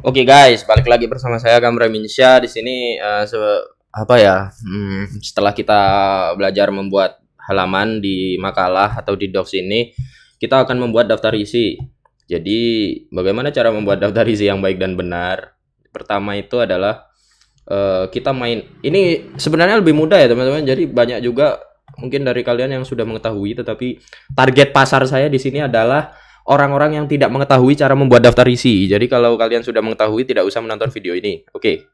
Oke guys, balik lagi bersama saya Gamra Minsya di sini. Apa ya? Setelah kita belajar membuat halaman di makalah atau di docs ini, kita akan membuat daftar isi. Jadi, bagaimana cara membuat daftar isi yang baik dan benar? Pertama itu adalah kita main. Ini sebenarnya lebih mudah ya teman-teman. Jadi banyak juga mungkin dari kalian yang sudah mengetahui, tetapi target pasar saya di sini adalah orang-orang yang tidak mengetahui cara membuat daftar isi. Jadi kalau kalian sudah mengetahui tidak usah menonton video ini. Oke.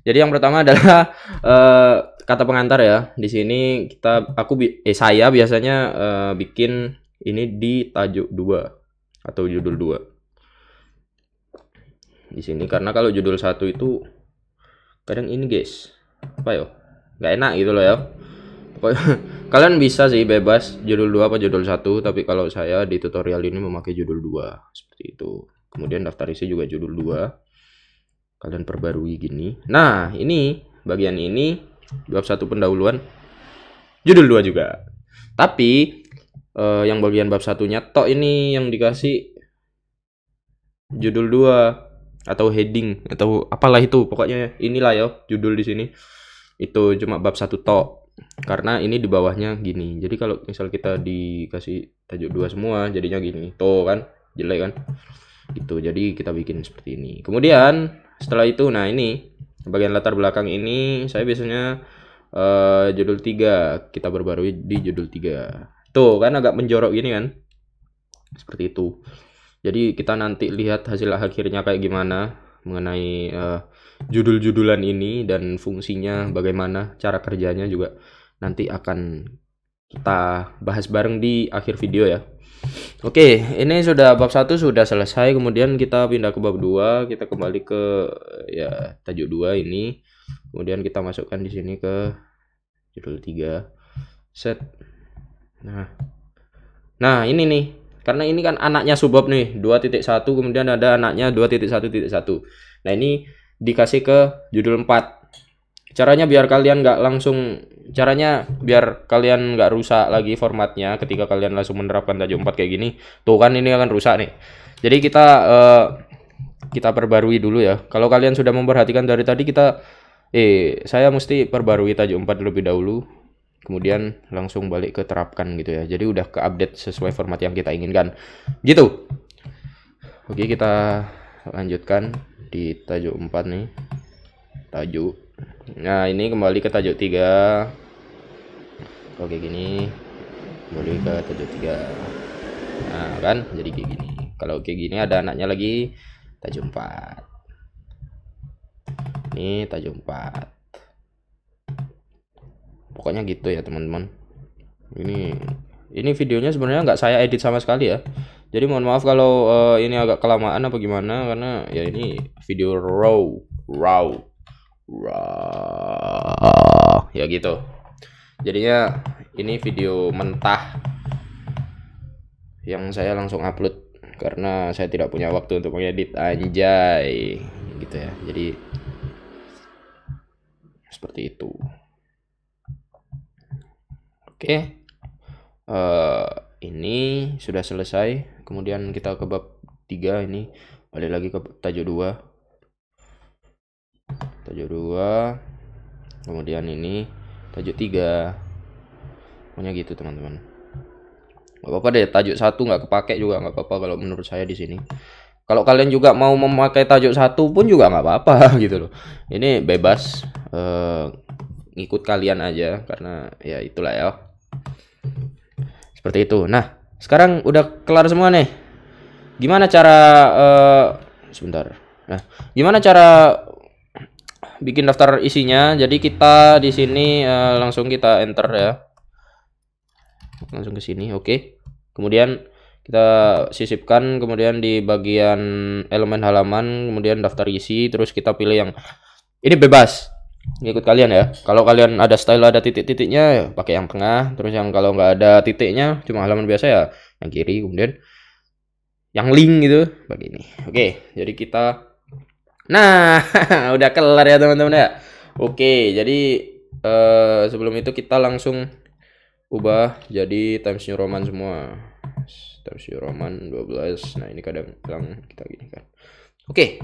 Jadi yang pertama adalah kata pengantar ya. Di sini saya biasanya bikin ini di tajuk 2 atau judul 2. Di sini karena kalau judul 1 itu kadang ini guys. Apa ya? Nggak enak gitu loh ya. Kalian bisa sih bebas judul 2 apa judul 1, tapi kalau saya di tutorial ini memakai judul 2 seperti itu. Kemudian daftar isi juga judul 2. Kalian perbarui gini. Nah, ini bagian ini bab 1 pendahuluan judul 2 juga. Tapi yang bagian bab satunya tok ini yang dikasih judul 2 atau heading atau apalah itu. Pokoknya inilah ya judul di sini. Itu cuma bab 1 tok. Karena ini di bawahnya gini. Jadi kalau misal kita dikasih tajuk 2 semua jadinya gini. Tuh kan, jelek kan? Gitu. Jadi kita bikin seperti ini. Kemudian setelah itu nah ini bagian latar belakang ini saya biasanya judul 3 kita perbarui di judul 3. Tuh kan agak menjorok gini kan? Seperti itu. Jadi kita nanti lihat hasil akhirnya kayak gimana mengenai judul-judulan ini dan fungsinya bagaimana cara kerjanya juga nanti akan kita bahas bareng di akhir video ya. Oke, ini sudah bab 1 sudah selesai, kemudian kita pindah ke bab 2, kita kembali ke ya tajuk 2 ini. Kemudian kita masukkan di sini ke judul 3. Set. Nah, ini nih. Karena ini kan anaknya subbab nih, 2.1, kemudian ada anaknya 2.1.1. Nah, ini dikasih ke judul 4. Caranya biar kalian nggak rusak lagi formatnya ketika kalian langsung menerapkan tajuk 4 kayak gini. Tuh kan ini akan rusak nih. Jadi kita perbarui dulu ya. Kalau kalian sudah memperhatikan dari tadi saya mesti perbarui tajuk 4 lebih dahulu. Kemudian langsung balik ke terapkan gitu ya. Jadi udah ke-update sesuai format yang kita inginkan. Gitu. Oke, kita lanjutkan di tajuk 4 nih. Tajuk. Nah, ini kembali ke tajuk 3. Oke, gini. Kembali ke tajuk 3. Nah, kan jadi kayak gini. Kalau kayak gini ada anaknya lagi tajuk 4. Ini tajuk 4. Pokoknya gitu ya, teman-teman. Ini videonya sebenarnya nggak saya edit sama sekali ya. Jadi mohon maaf kalau ini agak kelamaan apa gimana karena ya ini video raw ya gitu. Jadinya ini video mentah yang saya langsung upload karena saya tidak punya waktu untuk mengedit, anjay gitu ya. Jadi seperti itu. Oke. Ini sudah selesai. Kemudian kita ke bab 3 ini. Balik lagi ke tajuk 2. Tajuk 2. Kemudian ini tajuk 3. Pokoknya gitu, teman-teman. Gak apa-apa deh, tajuk 1 nggak kepake juga nggak apa-apa kalau menurut saya di sini. Kalau kalian juga mau memakai tajuk 1 pun juga nggak apa-apa gitu loh. Ini bebas ngikut kalian aja karena ya itulah ya. Seperti itu. Nah, sekarang udah kelar semua nih. Gimana cara sebentar. Nah, gimana cara bikin daftar isinya? Jadi kita di sini langsung kita enter ya. Langsung ke sini, oke. Kemudian kita sisipkan, kemudian di bagian elemen halaman, kemudian daftar isi, terus kita pilih yang ini bebas. Ngikut kalian ya. Kalau kalian ada style ada titik-titiknya ya pakai yang tengah, terus yang kalau nggak ada titiknya cuma halaman biasa ya yang kiri, kemudian yang link gitu begini. Oke, jadi kita udah kelar ya teman-teman ya. Oke, jadi sebelum itu kita langsung ubah jadi Times New Roman semua. Times New Roman 12. Nah, ini kadang kita gini kan. Oke.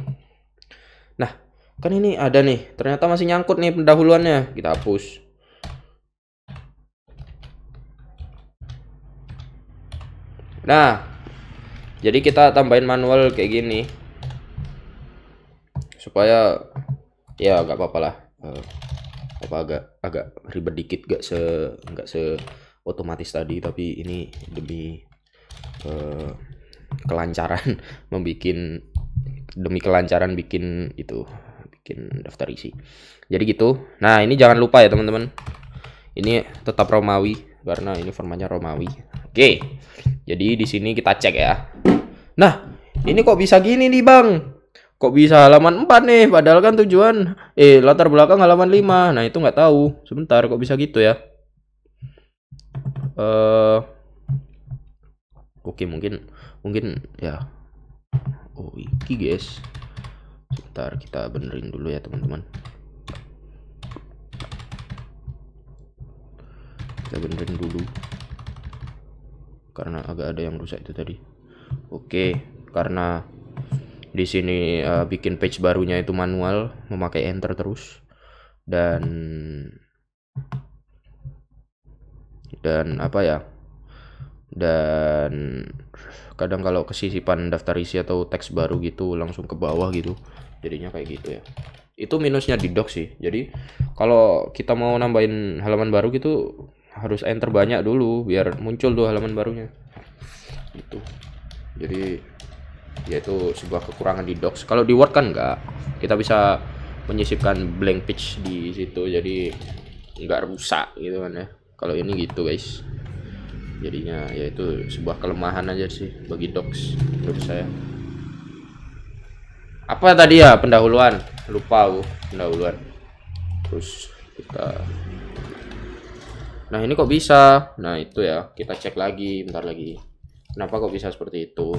Kan ini ada nih, ternyata masih nyangkut nih pendahuluannya. Kita hapus. Nah, jadi kita tambahin manual kayak gini supaya ya nggak apa-apa lah. Apa agak ribet dikit, nggak se otomatis tadi, tapi ini demi kelancaran demi kelancaran bikin daftar isi. Jadi gitu. Nah, ini jangan lupa ya teman-teman, ini tetap Romawi karena ini formatnya Romawi. Oke, jadi di sini kita cek ya. Nah, ini kok bisa gini nih bang, kok bisa halaman 4 nih, padahal kan tujuan latar belakang halaman 5. Nah, itu nggak tahu, sebentar, kok bisa gitu ya. Oke, mungkin ya. Oh, iki guys, sebentar, kita benerin dulu ya teman-teman. Kita benerin dulu karena agak ada yang rusak itu tadi. Oke, karena di sini bikin page barunya itu manual, memakai enter terus, dan apa ya, dan kadang kalau kesisipan daftar isi atau teks baru gitu langsung ke bawah gitu, jadinya kayak gitu ya. Itu minusnya di doc sih. Jadi kalau kita mau nambahin halaman baru gitu harus enter banyak dulu biar muncul tuh halaman barunya gitu. Jadi ya itu sebuah kekurangan di docs. Kalau di Word kan enggak, kita bisa menyisipkan blank page di situ, jadi enggak rusak gitu kan ya. Kalau ini gitu guys, jadinya ya itu sebuah kelemahan aja sih bagi docs menurut saya. Apa tadi ya, pendahuluan, lupa aku pendahuluan. Terus kita, nah ini kok bisa, nah itu ya kita cek lagi bentar lagi, kenapa kok bisa seperti itu.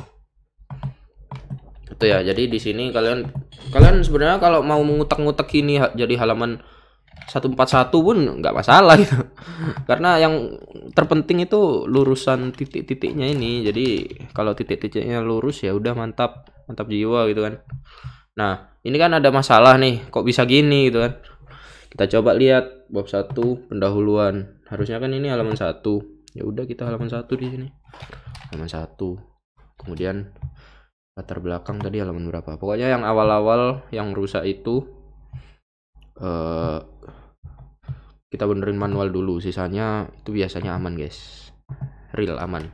Itu ya, jadi di sini kalian sebenarnya kalau mau ngutak-ngutak ini jadi halaman 141 pun nggak masalah gitu. Karena yang terpenting itu lurusan titik-titiknya ini. Jadi kalau titik-titiknya lurus ya udah mantap jiwa gitu kan. Nah, ini kan ada masalah nih, kok bisa gini gitu kan. Kita coba lihat bab 1 pendahuluan. Harusnya kan ini halaman 1. Ya udah, kita halaman 1 di sini. Halaman 1. Kemudian latar belakang tadi halaman berapa? Pokoknya yang awal-awal yang rusak itu kita benerin manual dulu, sisanya itu biasanya aman guys, real aman.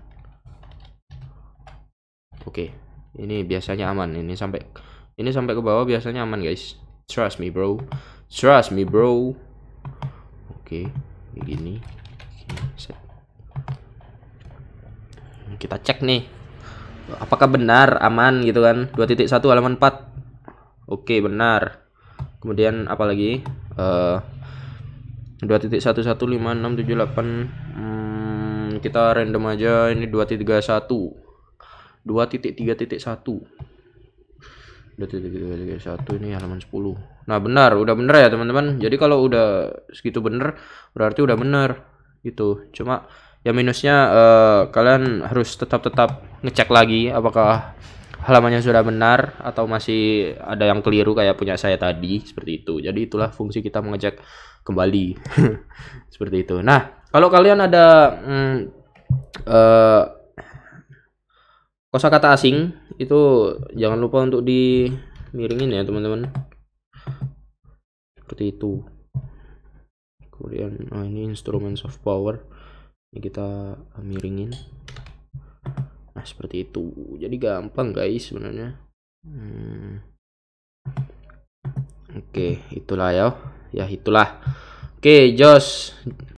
Oke, ini biasanya aman, ini sampai ke bawah biasanya aman guys, trust me bro. Oke, begini kita cek nih apakah benar aman gitu kan. 2.1 halaman 4. Oke, benar. Kemudian apa lagi? 2.115678, kita random aja, ini 2.3.1. 2.3.1 ini halaman 10. Nah, benar, udah bener ya teman-teman. Jadi kalau udah segitu bener berarti udah bener gitu. Cuma ya minusnya kalian harus tetap ngecek lagi apakah halamannya sudah benar atau masih ada yang keliru kayak punya saya tadi, seperti itu. Jadi itulah fungsi kita mengecek kembali. Seperti itu. Nah, kalau kalian ada kosakata asing itu jangan lupa untuk dimiringin ya teman-teman, seperti itu. Kemudian ini instruments of power, ini kita miringin. Nah, seperti itu. Jadi gampang guys sebenarnya. Oke, itulah ya itulah. Oke, Jos.